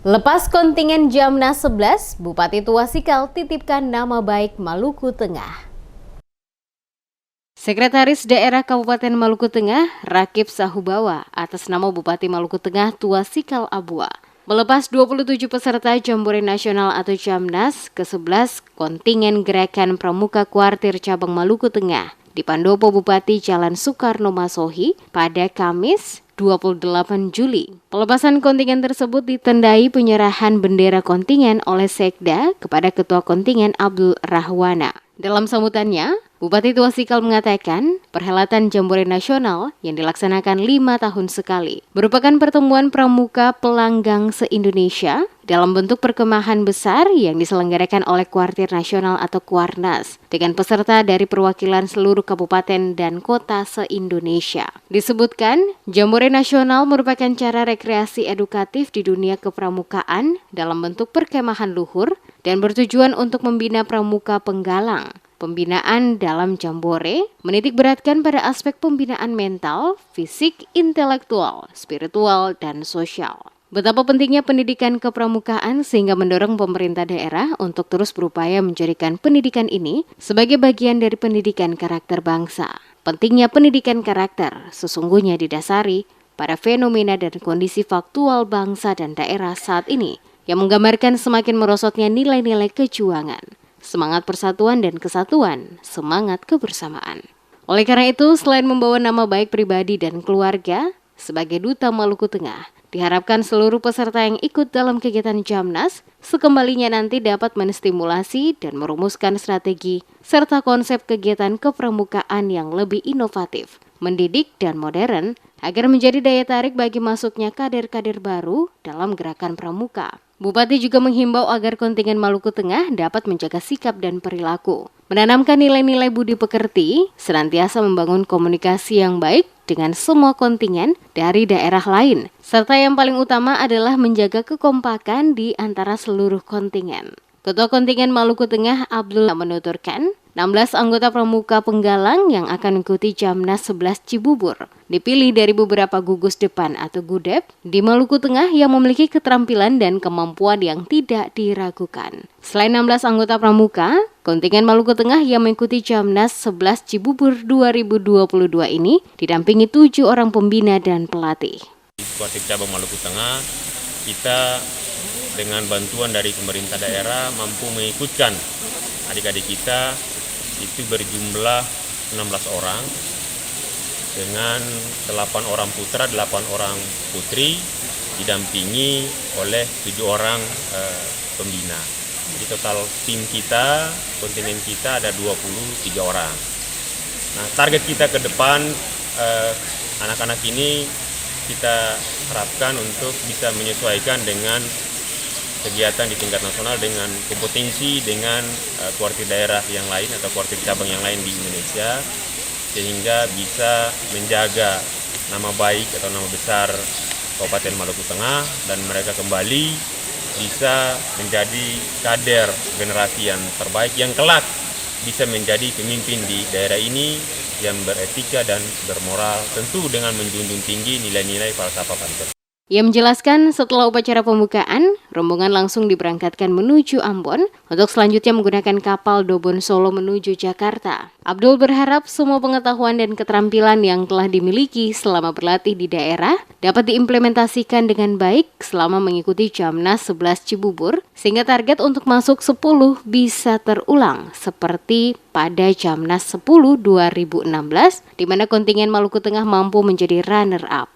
Lepas kontingen Jamnas 11, Bupati Tuasikal titipkan nama baik Maluku Tengah. Sekretaris Daerah Kabupaten Maluku Tengah, Rakib Sahubawa, atas nama Bupati Maluku Tengah Tuasikal Abua, melepas 27 peserta Jambore Nasional atau Jamnas ke-11 kontingen Gerakan Pramuka Kuartir Cabang Maluku Tengah di Pandopo Bupati Jalan Soekarno Masohi pada Kamis 28 Juli. Pelepasan kontingen tersebut ditandai penyerahan bendera kontingen oleh Sekda kepada Ketua Kontingen Abdul Rahwana. Dalam sambutannya, Bupati Tuasikal mengatakan perhelatan Jambore Nasional yang dilaksanakan 5 tahun sekali merupakan pertemuan pramuka pelanggang se-Indonesia dalam bentuk perkemahan besar yang diselenggarakan oleh Kuartir Nasional atau Kuarnas dengan peserta dari perwakilan seluruh kabupaten dan kota se-Indonesia. Disebutkan, Jambore Nasional merupakan cara rekreasi edukatif di dunia kepramukaan dalam bentuk perkemahan luhur dan bertujuan untuk membina pramuka penggalang. Pembinaan dalam Jambore menitik beratkan pada aspek pembinaan mental, fisik, intelektual, spiritual, dan sosial. Betapa pentingnya pendidikan kepramukaan sehingga mendorong pemerintah daerah untuk terus berupaya menjadikan pendidikan ini sebagai bagian dari pendidikan karakter bangsa. Pentingnya pendidikan karakter sesungguhnya didasari pada fenomena dan kondisi faktual bangsa dan daerah saat ini yang menggambarkan semakin merosotnya nilai-nilai kejuangan, semangat persatuan dan kesatuan, semangat kebersamaan. Oleh karena itu, selain membawa nama baik pribadi dan keluarga, sebagai Duta Maluku Tengah, diharapkan seluruh peserta yang ikut dalam kegiatan Jamnas sekembalinya nanti dapat menstimulasi dan merumuskan strategi serta konsep kegiatan kepramukaan yang lebih inovatif, mendidik dan modern agar menjadi daya tarik bagi masuknya kader-kader baru dalam gerakan pramuka. Bupati juga menghimbau agar kontingen Maluku Tengah dapat menjaga sikap dan perilaku, menanamkan nilai-nilai budi pekerti, senantiasa membangun komunikasi yang baik dengan semua kontingen dari daerah lain, serta yang paling utama adalah menjaga kekompakan di antara seluruh kontingen. Ketua Kontingen Maluku Tengah Abdul menuturkan, 16 anggota pramuka penggalang yang akan mengikuti Jamnas 11 Cibubur dipilih dari beberapa gugus depan atau gudep di Maluku Tengah yang memiliki keterampilan dan kemampuan yang tidak diragukan. Selain 16 anggota pramuka, kontingen Maluku Tengah yang mengikuti Jamnas 11 Cibubur 2022 ini didampingi 7 orang pembina dan pelatih. Kuartir Cabang Maluku Tengah, kita dengan bantuan dari pemerintah daerah mampu mengikutkan adik-adik kita itu berjumlah 16 orang dengan 8 orang putra, 8 orang putri didampingi oleh 7 orang pembina. Jadi total tim kita, kontingen kita ada 23 orang. Nah, target kita ke depan anak-anak ini kita harapkan untuk bisa menyesuaikan dengan kegiatan di tingkat nasional dengan kompetensi dengan kuartir daerah yang lain atau kuartir cabang yang lain di Indonesia, sehingga bisa menjaga nama baik atau nama besar Kabupaten Maluku Tengah dan mereka kembali bisa menjadi kader generasi yang terbaik yang kelak bisa menjadi pemimpin di daerah ini yang beretika dan bermoral, tentu dengan menjunjung tinggi nilai-nilai falsafah Pancasila. Ia menjelaskan setelah upacara pembukaan, rombongan langsung diberangkatkan menuju Ambon untuk selanjutnya menggunakan kapal Dobon Solo menuju Jakarta. Abdul berharap semua pengetahuan dan keterampilan yang telah dimiliki selama berlatih di daerah dapat diimplementasikan dengan baik selama mengikuti Jamnas 11 Cibubur, sehingga target untuk masuk 10 bisa terulang seperti pada Jamnas 10 2016, di mana kontingen Maluku Tengah mampu menjadi runner-up.